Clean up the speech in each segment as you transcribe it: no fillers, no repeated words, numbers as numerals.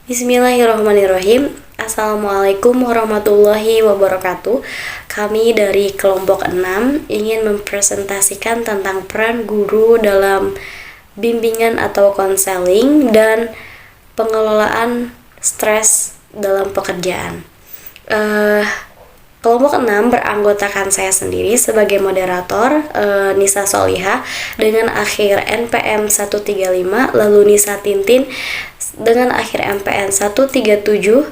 Bismillahirrahmanirrahim. Assalamualaikum warahmatullahi wabarakatuh. Kami dari kelompok 6 ingin mempresentasikan tentang peran guru dalam bimbingan atau konseling dan pengelolaan stres dalam pekerjaan. Kelompok 6 beranggotakan saya sendiri sebagai moderator, Nisa Solihah dengan akhir NPM 135, lalu Nisa Tintin dengan akhir MPN 137,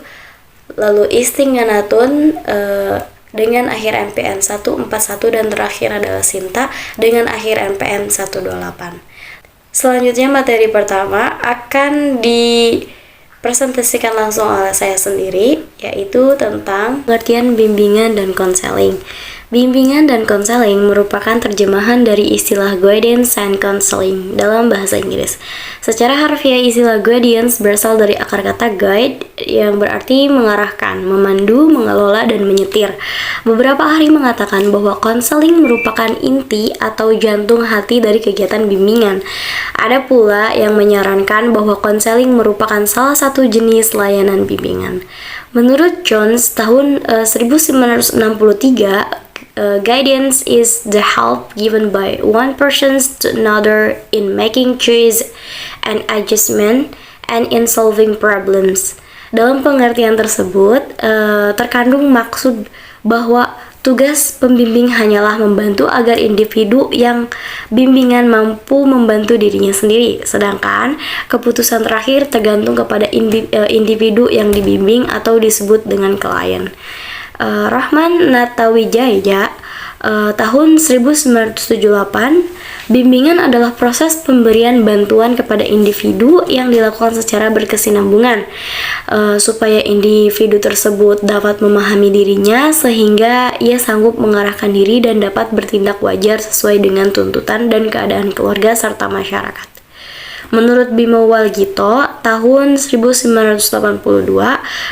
lalu Isting Ganatun dengan akhir MPN 141, dan terakhir adalah Sinta dengan akhir MPN 128. Selanjutnya materi pertama akan dipresentasikan langsung oleh saya sendiri, yaitu tentang pengertian bimbingan dan konseling. Bimbingan dan konseling merupakan terjemahan dari istilah guidance and counseling dalam bahasa Inggris. Secara harfiah, istilah guidance berasal dari akar kata guide yang berarti mengarahkan, memandu, mengelola, dan menyetir. Beberapa ahli mengatakan bahwa konseling merupakan inti atau jantung hati dari kegiatan bimbingan. Ada pula yang menyarankan bahwa konseling merupakan salah satu jenis layanan bimbingan. Menurut Jones tahun 1963, guidance is the help given by one person to another in making choice and adjustment and in solving problems. Dalam pengertian tersebut, terkandung maksud bahwa tugas pembimbing hanyalah membantu agar individu yang bimbingan mampu membantu dirinya sendiri, sedangkan keputusan terakhir tergantung kepada individu yang dibimbing atau disebut dengan klien. Rahman Natawijaya tahun 1978, bimbingan adalah proses pemberian bantuan kepada individu yang dilakukan secara berkesinambungan supaya individu tersebut dapat memahami dirinya sehingga ia sanggup mengarahkan diri dan dapat bertindak wajar sesuai dengan tuntutan dan keadaan keluarga serta masyarakat. Menurut Bimo Walgito tahun 1982,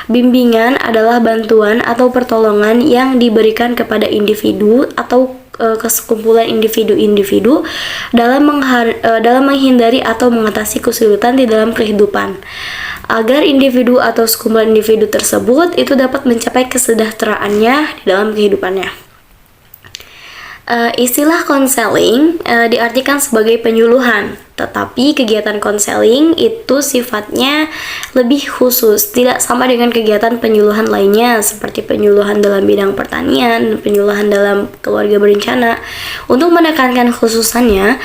bimbingan adalah bantuan atau pertolongan yang diberikan kepada individu atau kesekumpulan individu-individu dalam menghindari atau mengatasi kesulitan di dalam kehidupan, agar individu atau sekumpulan individu tersebut itu dapat mencapai kesejahteraannya di dalam kehidupannya. Istilah konseling diartikan sebagai penyuluhan, tetapi kegiatan konseling itu sifatnya lebih khusus, tidak sama dengan kegiatan penyuluhan lainnya seperti penyuluhan dalam bidang pertanian, penyuluhan dalam keluarga berencana. Untuk menekankan khususannya,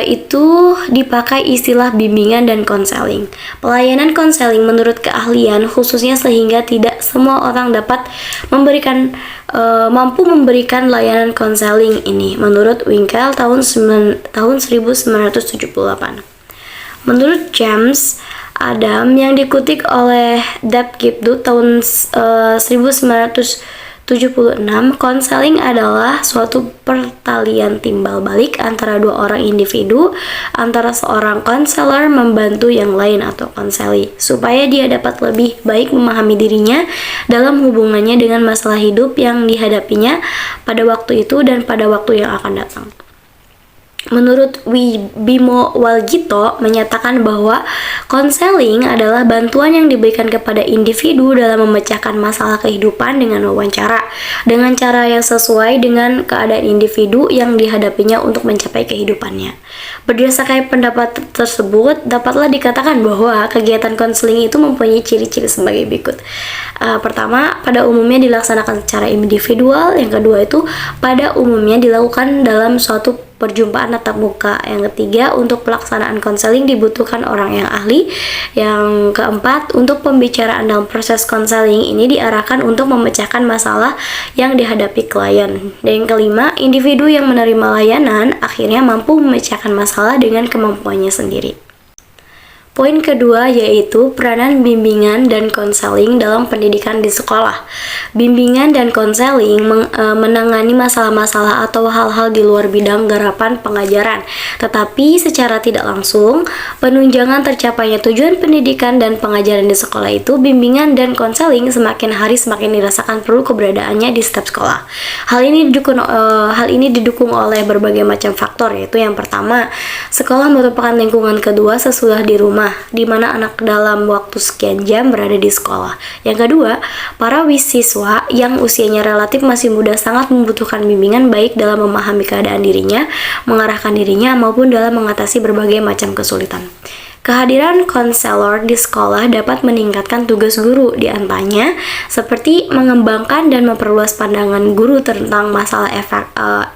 itu dipakai istilah bimbingan dan konseling. Pelayanan konseling menurut keahlian khususnya sehingga tidak semua orang dapat mampu memberikan layanan konseling ini, menurut Winkel tahun 1978. Menurut James Adam yang dikutip oleh Dapkibdu tahun 1976, konseling adalah suatu pertalian timbal balik antara dua orang individu, antara seorang konselor membantu yang lain atau konseli, supaya dia dapat lebih baik memahami dirinya dalam hubungannya dengan masalah hidup yang dihadapinya pada waktu itu dan pada waktu yang akan datang. Menurut Bimo Walgito menyatakan bahwa konseling adalah bantuan yang diberikan kepada individu dalam memecahkan masalah kehidupan dengan wawancara, dengan cara yang sesuai dengan keadaan individu yang dihadapinya untuk mencapai kehidupannya. Berdasarkan pendapat tersebut, dapatlah dikatakan bahwa kegiatan konseling itu mempunyai ciri-ciri sebagai berikut. Pertama, pada umumnya dilaksanakan secara individual. Yang kedua itu pada umumnya dilakukan dalam suatu perjumpaan tatap muka. Yang ketiga, untuk pelaksanaan konseling dibutuhkan orang yang ahli. Yang keempat, untuk pembicaraan dalam proses konseling ini diarahkan untuk memecahkan masalah yang dihadapi klien. Dan yang kelima, individu yang menerima layanan akhirnya mampu memecahkan masalah dengan kemampuannya sendiri. Poin kedua yaitu peranan bimbingan dan konseling dalam pendidikan di sekolah. Bimbingan dan konseling menangani masalah-masalah atau hal-hal di luar bidang garapan pengajaran, tetapi secara tidak langsung penunjangan tercapainya tujuan pendidikan dan pengajaran di sekolah itu, bimbingan dan konseling semakin hari semakin dirasakan perlu keberadaannya di setiap sekolah. Hal ini didukung oleh berbagai macam faktor, yaitu yang pertama, sekolah merupakan lingkungan kedua sesudah di rumah rumah, di mana anak dalam waktu sekian jam berada di sekolah. Yang kedua, para siswa yang usianya relatif masih muda sangat membutuhkan bimbingan baik dalam memahami keadaan dirinya, mengarahkan dirinya, maupun dalam mengatasi berbagai macam kesulitan. Kehadiran konselor di sekolah dapat meningkatkan tugas guru, di antaranya seperti mengembangkan dan memperluas pandangan guru tentang masalah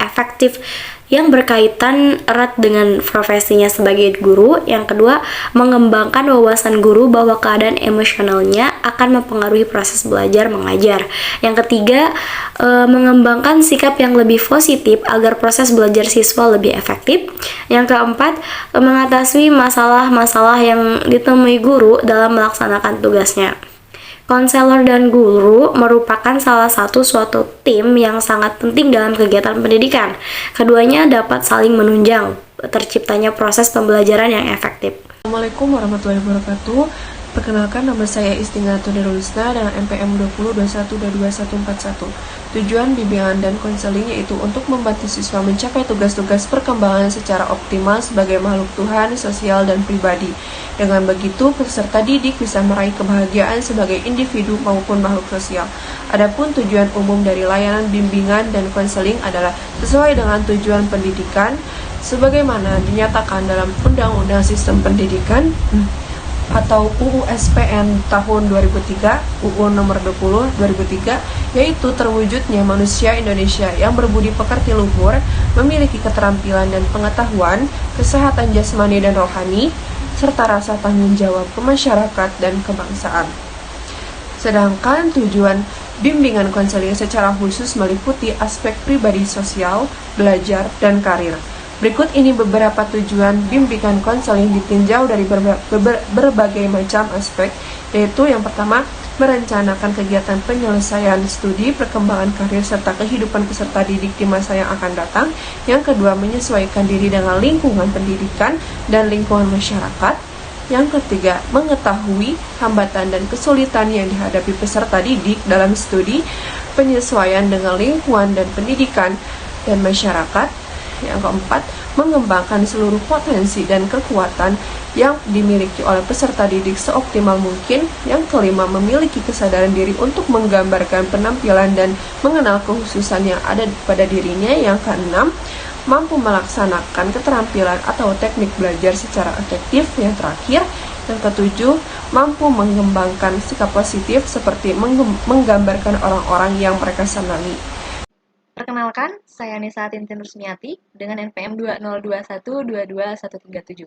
efektif yang berkaitan erat dengan profesinya sebagai guru. Yang kedua, mengembangkan wawasan guru bahwa keadaan emosionalnya akan mempengaruhi proses belajar mengajar. Yang ketiga, mengembangkan sikap yang lebih positif agar proses belajar siswa lebih efektif. Yang keempat, mengatasi masalah-masalah yang ditemui guru dalam melaksanakan tugasnya. Konselor dan guru merupakan salah satu suatu tim yang sangat penting dalam kegiatan pendidikan. Keduanya dapat saling menunjang terciptanya proses pembelajaran yang efektif. Assalamualaikum warahmatullahi wabarakatuh. Perkenalkan, nama saya Istinatu Darusna dengan NPM 2021222141. Tujuan bimbingan dan konseling yaitu untuk membantu siswa mencapai tugas-tugas perkembangan secara optimal sebagai makhluk Tuhan, sosial, dan pribadi. Dengan begitu, peserta didik bisa meraih kebahagiaan sebagai individu maupun makhluk sosial. Adapun tujuan umum dari layanan bimbingan dan konseling adalah sesuai dengan tujuan pendidikan sebagaimana dinyatakan dalam Undang-Undang Sistem Pendidikan atau UU SPN tahun 2003, UU nomor 20 2003, yaitu terwujudnya manusia Indonesia yang berbudi pekerti luhur, memiliki keterampilan dan pengetahuan, kesehatan jasmani dan rohani, serta rasa tanggung jawab ke masyarakat dan kebangsaan. Sedangkan tujuan bimbingan konseling secara khusus meliputi aspek pribadi sosial, belajar, dan karir. Berikut ini beberapa tujuan bimbingan konseling ditinjau dari berbagai macam aspek, yaitu yang pertama, merencanakan kegiatan penyelesaian studi, perkembangan karir, serta kehidupan peserta didik di masa yang akan datang. Yang kedua, menyesuaikan diri dengan lingkungan pendidikan dan lingkungan masyarakat. Yang ketiga, mengetahui hambatan dan kesulitan yang dihadapi peserta didik dalam studi, penyesuaian dengan lingkungan dan pendidikan dan masyarakat. Yang keempat, mengembangkan seluruh potensi dan kekuatan yang dimiliki oleh peserta didik seoptimal mungkin. Yang kelima, memiliki kesadaran diri untuk menggambarkan penampilan dan mengenal kekhususan yang ada pada dirinya. Yang keenam, mampu melaksanakan keterampilan atau teknik belajar secara efektif. Yang terakhir, yang ketujuh, mampu mengembangkan sikap positif seperti menggambarkan orang-orang yang mereka senangi. Perkenalkan, saya Nisa Tintin Rusmiati dengan NPM 2021222137.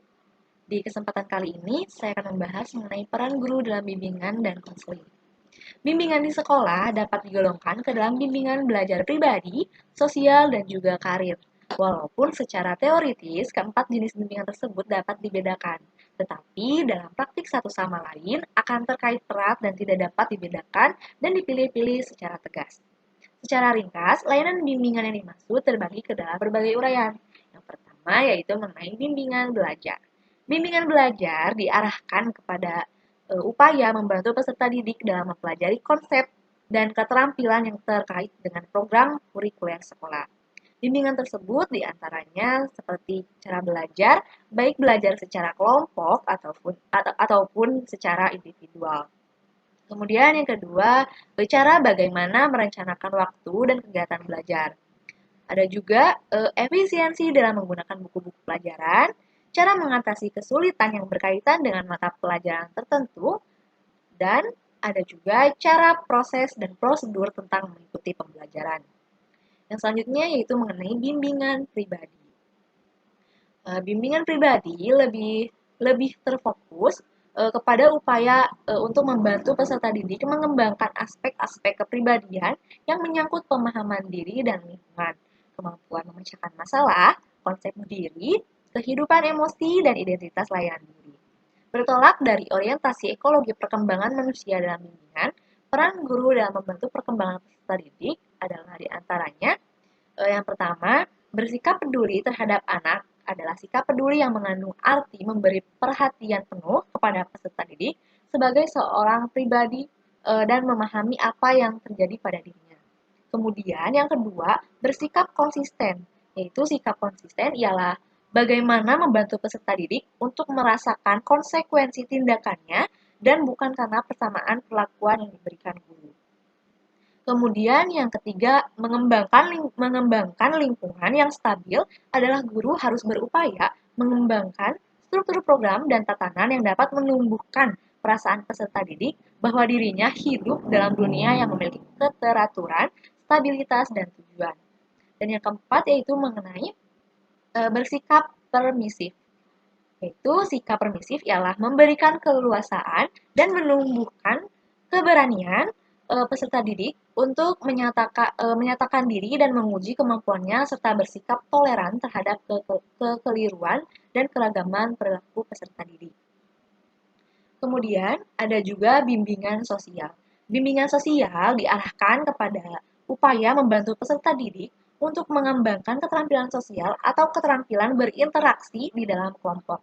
Di kesempatan kali ini, saya akan membahas mengenai peran guru dalam bimbingan dan konseling. Bimbingan di sekolah dapat digolongkan ke dalam bimbingan belajar pribadi, sosial, dan juga karir. Walaupun secara teoritis, keempat jenis bimbingan tersebut dapat dibedakan. Tetapi dalam praktik satu sama lain akan terkait erat dan tidak dapat dibedakan dan dipilih-pilih secara tegas. Secara ringkas, layanan bimbingan yang dimaksud terbagi ke dalam berbagai uraian. Yang pertama yaitu mengenai bimbingan belajar. Bimbingan belajar diarahkan kepada upaya membantu peserta didik dalam mempelajari konsep dan keterampilan yang terkait dengan program kurikuler sekolah. Bimbingan tersebut diantaranya seperti cara belajar, baik belajar secara kelompok ataupun secara individual. Kemudian yang kedua, bicara bagaimana merencanakan waktu dan kegiatan belajar. Ada juga efisiensi dalam menggunakan buku-buku pelajaran, cara mengatasi kesulitan yang berkaitan dengan mata pelajaran tertentu, dan ada juga cara proses dan prosedur tentang mengikuti pembelajaran. Yang selanjutnya yaitu mengenai bimbingan pribadi. Bimbingan pribadi lebih terfokus kepada upaya untuk membantu peserta didik mengembangkan aspek-aspek kepribadian yang menyangkut pemahaman diri dan lingkungan, kemampuan memecahkan masalah, konsep diri, kehidupan emosi, dan identitas layanan diri. Bertolak dari orientasi ekologi perkembangan manusia dalam bimbingan, peran guru dalam membantu perkembangan peserta didik adalah diantaranya yang pertama, bersikap peduli terhadap anak adalah sikap peduli yang mengandung arti memberi perhatian penuh kepada peserta didik sebagai seorang pribadi dan memahami apa yang terjadi pada dirinya. Kemudian yang kedua, bersikap konsisten, yaitu sikap konsisten ialah bagaimana membantu peserta didik untuk merasakan konsekuensi tindakannya dan bukan karena persamaan perlakuan yang diberikan guru. Kemudian yang ketiga, mengembangkan lingkungan yang stabil adalah guru harus berupaya mengembangkan struktur program dan tatanan yang dapat menumbuhkan perasaan peserta didik bahwa dirinya hidup dalam dunia yang memiliki keteraturan, stabilitas, dan tujuan. Dan yang keempat yaitu mengenai bersikap permisif. Yaitu sikap permisif ialah memberikan keleluasaan dan menumbuhkan keberanian peserta didik untuk menyatakan diri dan menguji kemampuannya serta bersikap toleran terhadap kekeliruan dan keragaman perilaku peserta didik. Kemudian ada juga bimbingan sosial. Bimbingan sosial diarahkan kepada upaya membantu peserta didik untuk mengembangkan keterampilan sosial atau keterampilan berinteraksi di dalam kelompok.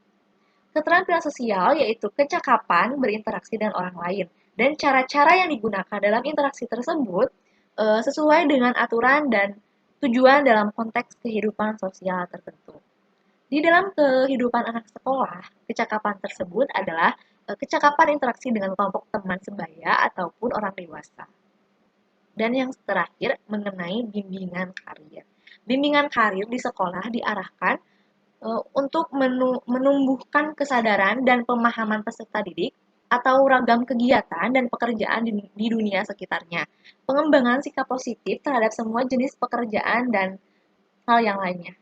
Keterampilan sosial yaitu kecakapan berinteraksi dengan orang lain dan cara-cara yang digunakan dalam interaksi tersebut sesuai dengan aturan dan tujuan dalam konteks kehidupan sosial tertentu. Di dalam kehidupan anak sekolah, kecakapan tersebut adalah kecakapan interaksi dengan kelompok teman sebaya ataupun orang dewasa. Dan yang terakhir mengenai bimbingan karir. Bimbingan karir di sekolah diarahkan untuk menumbuhkan kesadaran dan pemahaman peserta didik atau ragam kegiatan dan pekerjaan di dunia sekitarnya. Pengembangan sikap positif terhadap semua jenis pekerjaan dan hal yang lainnya.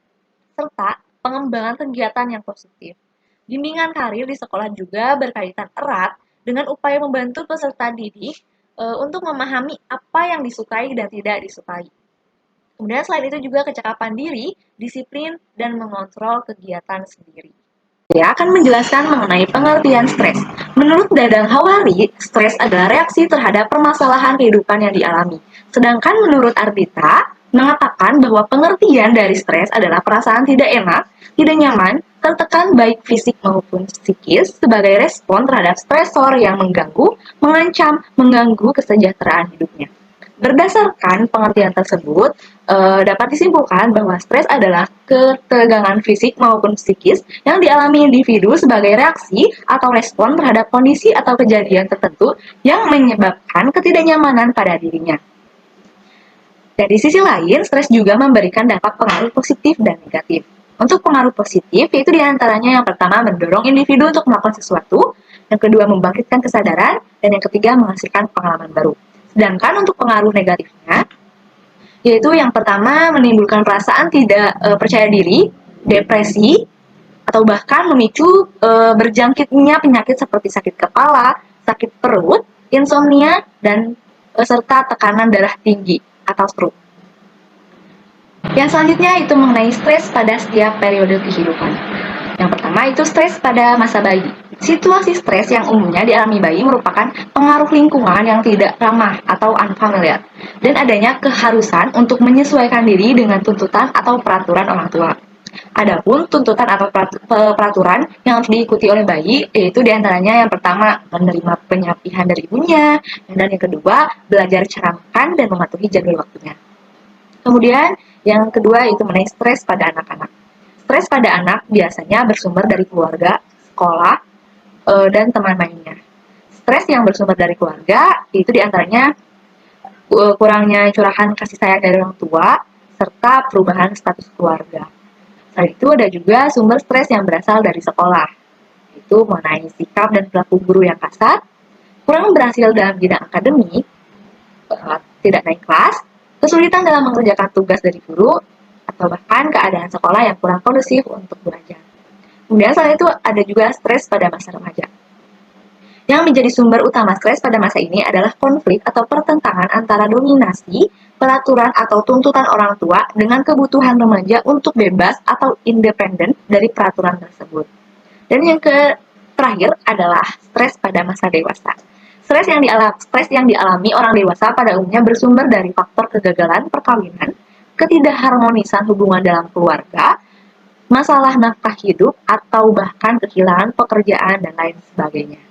Serta pengembangan kegiatan yang positif. Bimbingan karir di sekolah juga berkaitan erat dengan upaya membantu peserta didik untuk memahami apa yang disukai dan tidak disukai. Kemudian selain itu juga kecakapan diri, disiplin, dan mengontrol kegiatan sendiri. Saya akan menjelaskan mengenai pengertian stres. Menurut Dadang Hawari, stres adalah reaksi terhadap permasalahan kehidupan yang dialami. Sedangkan menurut Ardita, mengatakan bahwa pengertian dari stres adalah perasaan tidak enak, tidak nyaman, tertekan baik fisik maupun psikis sebagai respon terhadap stresor yang mengganggu, mengancam, mengganggu kesejahteraan hidupnya. Berdasarkan pengertian tersebut, dapat disimpulkan bahwa stres adalah ketegangan fisik maupun psikis yang dialami individu sebagai reaksi atau respon terhadap kondisi atau kejadian tertentu yang menyebabkan ketidaknyamanan pada dirinya. Dan di sisi lain, stres juga memberikan dampak pengaruh positif dan negatif. Untuk pengaruh positif, yaitu diantaranya yang pertama mendorong individu untuk melakukan sesuatu, yang kedua membangkitkan kesadaran, dan yang ketiga menghasilkan pengalaman baru. Sedangkan untuk pengaruh negatifnya, yaitu yang pertama menimbulkan perasaan tidak percaya diri, depresi, atau bahkan memicu berjangkitnya penyakit seperti sakit kepala, sakit perut, insomnia, dan serta tekanan darah tinggi atau stroke. Yang selanjutnya itu mengenai stres pada setiap periode kehidupan. Yang pertama itu stres pada masa bayi. Situasi stres yang umumnya dialami bayi merupakan pengaruh lingkungan yang tidak ramah atau unfamiliar, dan adanya keharusan untuk menyesuaikan diri dengan tuntutan atau peraturan orang tua. Adapun tuntutan atau peraturan yang harus diikuti oleh bayi, yaitu diantaranya yang pertama menerima penyapihan dari ibunya, dan yang kedua belajar cara makan dan mematuhi jadwal waktunya. Kemudian yang kedua itu mengenai stres pada anak-anak. Stres pada anak biasanya bersumber dari keluarga, sekolah, dan teman mainnya. Stres yang bersumber dari keluarga itu diantaranya kurangnya curahan kasih sayang dari orang tua serta perubahan status keluarga. Selain itu ada juga sumber stres yang berasal dari sekolah, itu mengenai sikap dan perilaku guru yang kasar, kurang berhasil dalam bidang akademik, tidak naik kelas, kesulitan dalam mengerjakan tugas dari guru, atau bahkan keadaan sekolah yang kurang kondusif untuk belajar. Kemudian selain itu ada juga stres pada masa remaja. Yang menjadi sumber utama stres pada masa ini adalah konflik atau pertentangan antara dominasi, peraturan atau tuntutan orang tua dengan kebutuhan remaja untuk bebas atau independen dari peraturan tersebut. Dan yang terakhir adalah stres pada masa dewasa. Stres yang dialami orang dewasa pada umumnya bersumber dari faktor kegagalan perkawinan, ketidakharmonisan hubungan dalam keluarga, masalah nafkah hidup, atau bahkan kehilangan pekerjaan dan lain sebagainya.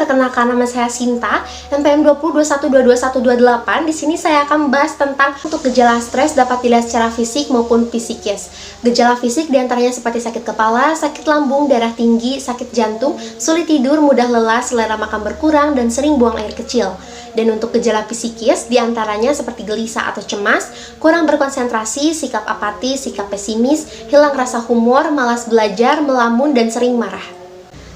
Perkenalkan, nama saya Sinta, NPM 2021222128. Di sini saya akan membahas tentang untuk gejala stres dapat dilihat secara fisik maupun psikis. Gejala fisik diantaranya seperti sakit kepala, sakit lambung, darah tinggi, sakit jantung, sulit tidur, mudah lelah, selera makan berkurang, dan sering buang air kecil. Dan untuk gejala psikis diantaranya seperti gelisah atau cemas, kurang berkonsentrasi, sikap apati, sikap pesimis, hilang rasa humor, malas belajar, melamun, dan sering marah.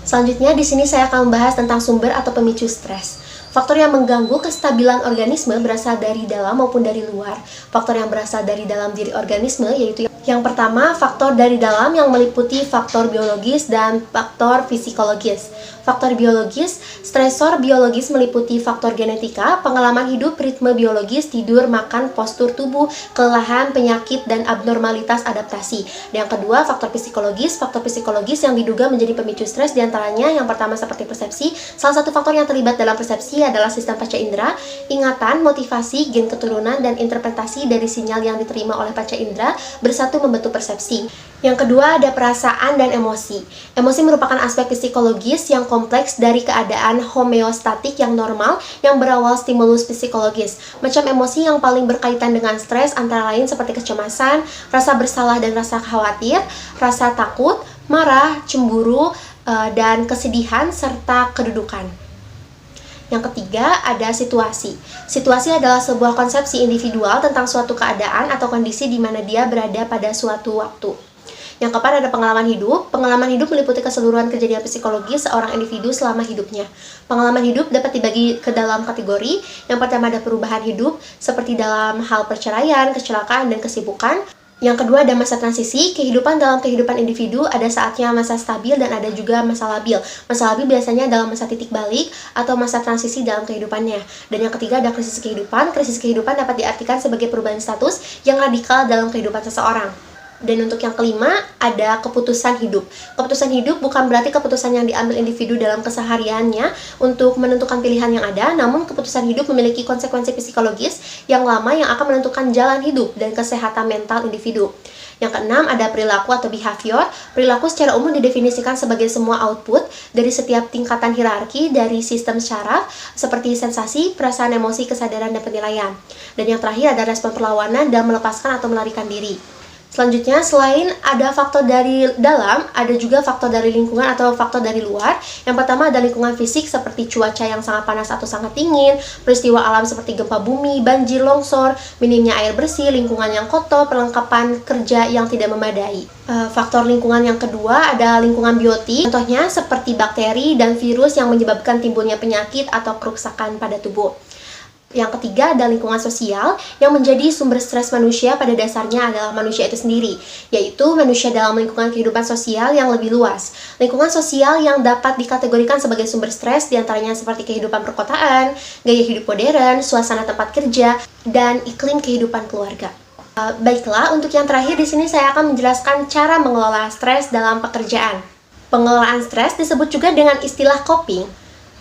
Selanjutnya, di sini saya akan membahas tentang sumber atau pemicu stres. Faktor yang mengganggu kestabilan organisme berasal dari dalam maupun dari luar. Faktor yang berasal dari dalam diri organisme yaitu yang pertama, faktor dari dalam yang meliputi faktor biologis dan faktor psikologis. Faktor biologis, stresor biologis meliputi faktor genetika, pengalaman hidup, ritme biologis, tidur, makan, postur tubuh, kelelahan, penyakit, dan abnormalitas adaptasi. Dan yang kedua, faktor psikologis yang diduga menjadi pemicu stres diantaranya yang pertama seperti persepsi. Salah satu faktor yang terlibat dalam persepsi adalah sistem panca indera, ingatan, motivasi, gen keturunan, dan interpretasi dari sinyal yang diterima oleh panca indera bersatu membentuk persepsi. Yang kedua ada perasaan dan emosi. Emosi merupakan aspek psikologis yang kompleks dari keadaan homeostatik yang normal yang berawal stimulus psikologis. Macam emosi yang paling berkaitan dengan stres antara lain seperti kecemasan, rasa bersalah dan rasa khawatir, rasa takut, marah, cemburu, dan kesedihan serta kedudukan. Yang ketiga, ada situasi. Situasi adalah sebuah konsepsi individual tentang suatu keadaan atau kondisi di mana dia berada pada suatu waktu. Yang keempat, ada pengalaman hidup. Pengalaman hidup meliputi keseluruhan kejadian psikologis seorang individu selama hidupnya. Pengalaman hidup dapat dibagi ke dalam kategori. Yang pertama ada perubahan hidup, seperti dalam hal perceraian, kecelakaan, dan kesibukan. Yang kedua ada masa transisi. Dalam kehidupan individu ada saatnya masa stabil dan ada juga masa labil. Masa labil biasanya dalam masa titik balik atau masa transisi dalam kehidupannya. Dan yang ketiga ada krisis kehidupan. Krisis kehidupan dapat diartikan sebagai perubahan status yang radikal dalam kehidupan seseorang. Dan untuk yang kelima, ada keputusan hidup. Keputusan hidup bukan berarti keputusan yang diambil individu dalam kesehariannya untuk menentukan pilihan yang ada, namun keputusan hidup memiliki konsekuensi psikologis yang lama yang akan menentukan jalan hidup dan kesehatan mental individu. Yang keenam, ada perilaku atau behavior. Perilaku secara umum didefinisikan sebagai semua output dari setiap tingkatan hierarki dari sistem syaraf seperti sensasi, perasaan, emosi, kesadaran, dan penilaian. Dan yang terakhir ada respon perlawanan dan melepaskan atau melarikan diri. Selanjutnya, selain ada faktor dari dalam, ada juga faktor dari lingkungan atau faktor dari luar. Yang pertama ada lingkungan fisik seperti cuaca yang sangat panas atau sangat dingin, peristiwa alam seperti gempa bumi, banjir, longsor, minimnya air bersih, lingkungan yang kotor, perlengkapan kerja yang tidak memadai. Faktor lingkungan yang kedua ada lingkungan biotik, contohnya seperti bakteri dan virus yang menyebabkan timbulnya penyakit atau kerusakan pada tubuh. Yang ketiga ada lingkungan sosial yang menjadi sumber stres manusia pada dasarnya adalah manusia itu sendiri, yaitu manusia dalam lingkungan kehidupan sosial yang lebih luas. Lingkungan sosial yang dapat dikategorikan sebagai sumber stres diantaranya seperti kehidupan perkotaan, gaya hidup modern, suasana tempat kerja, dan iklim kehidupan keluarga. Baiklah, untuk yang terakhir di sini saya akan menjelaskan cara mengelola stres dalam pekerjaan. Pengelolaan stres disebut juga dengan istilah coping.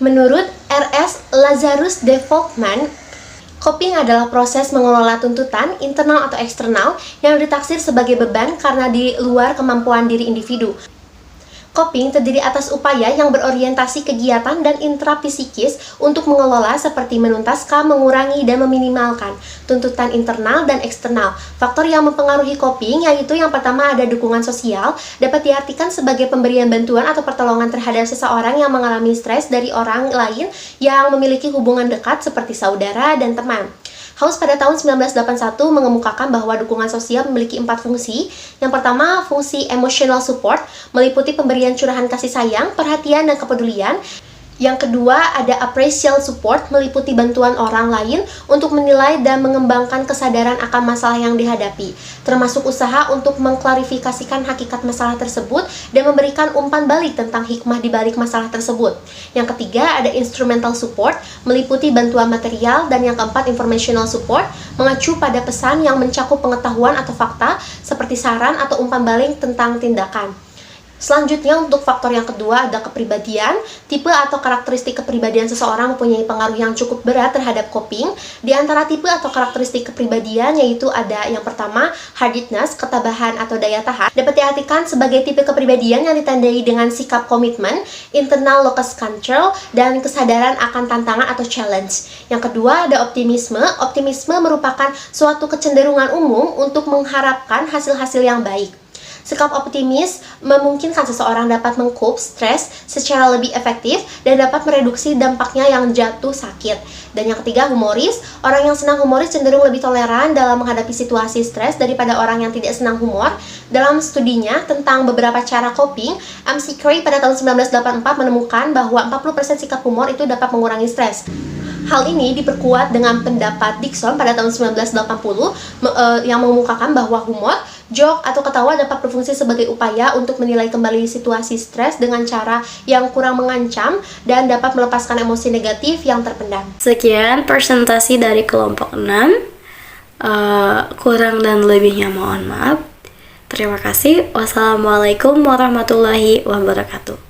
Menurut R.S. Lazarus de Volkmann, coping adalah proses mengelola tuntutan, internal atau eksternal, yang ditaksir sebagai beban karena di luar kemampuan diri individu. Coping terdiri atas upaya yang berorientasi kegiatan dan intrapsikis untuk mengelola seperti menuntaskan, mengurangi, dan meminimalkan tuntutan internal dan eksternal. Faktor yang mempengaruhi coping yaitu yang pertama ada dukungan sosial, dapat diartikan sebagai pemberian bantuan atau pertolongan terhadap seseorang yang mengalami stres dari orang lain yang memiliki hubungan dekat seperti saudara dan teman. House pada tahun 1981 mengemukakan bahwa dukungan sosial memiliki 4 fungsi. Yang pertama, fungsi emotional support, meliputi pemberian curahan kasih sayang, perhatian, dan kepedulian. Yang kedua, ada appraisal support, meliputi bantuan orang lain untuk menilai dan mengembangkan kesadaran akan masalah yang dihadapi, termasuk usaha untuk mengklarifikasikan hakikat masalah tersebut dan memberikan umpan balik tentang hikmah di balik masalah tersebut. Yang ketiga, ada instrumental support, meliputi bantuan material, dan yang keempat, informational support, mengacu pada pesan yang mencakup pengetahuan atau fakta, seperti saran atau umpan balik tentang tindakan. Selanjutnya untuk faktor yang kedua ada kepribadian. Tipe atau karakteristik kepribadian seseorang mempunyai pengaruh yang cukup berat terhadap coping. Di antara tipe atau karakteristik kepribadian yaitu ada yang pertama, hardiness, ketabahan atau daya tahan. Dapat diartikan sebagai tipe kepribadian yang ditandai dengan sikap komitmen, internal locus control, dan kesadaran akan tantangan atau challenge. Yang kedua ada optimisme. Optimisme merupakan suatu kecenderungan umum untuk mengharapkan hasil-hasil yang baik. Sikap optimis memungkinkan seseorang dapat mengcope stres secara lebih efektif dan dapat mereduksi dampaknya yang jatuh sakit. Dan yang ketiga, humoris. Orang yang senang humoris cenderung lebih toleran dalam menghadapi situasi stres daripada orang yang tidak senang humor. Dalam studinya tentang beberapa cara coping, MC Cray pada tahun 1984 menemukan bahwa 40% sikap humor itu dapat mengurangi stres. Hal ini diperkuat dengan pendapat Dixon pada tahun 1980 yang mengemukakan bahwa humor, joke, atau ketawa dapat berfungsi sebagai upaya untuk menilai kembali situasi stres dengan cara yang kurang mengancam dan dapat melepaskan emosi negatif yang terpendam. Sekian presentasi dari kelompok 6. Kurang dan lebihnya mohon maaf. Terima kasih. Wassalamualaikum warahmatullahi wabarakatuh.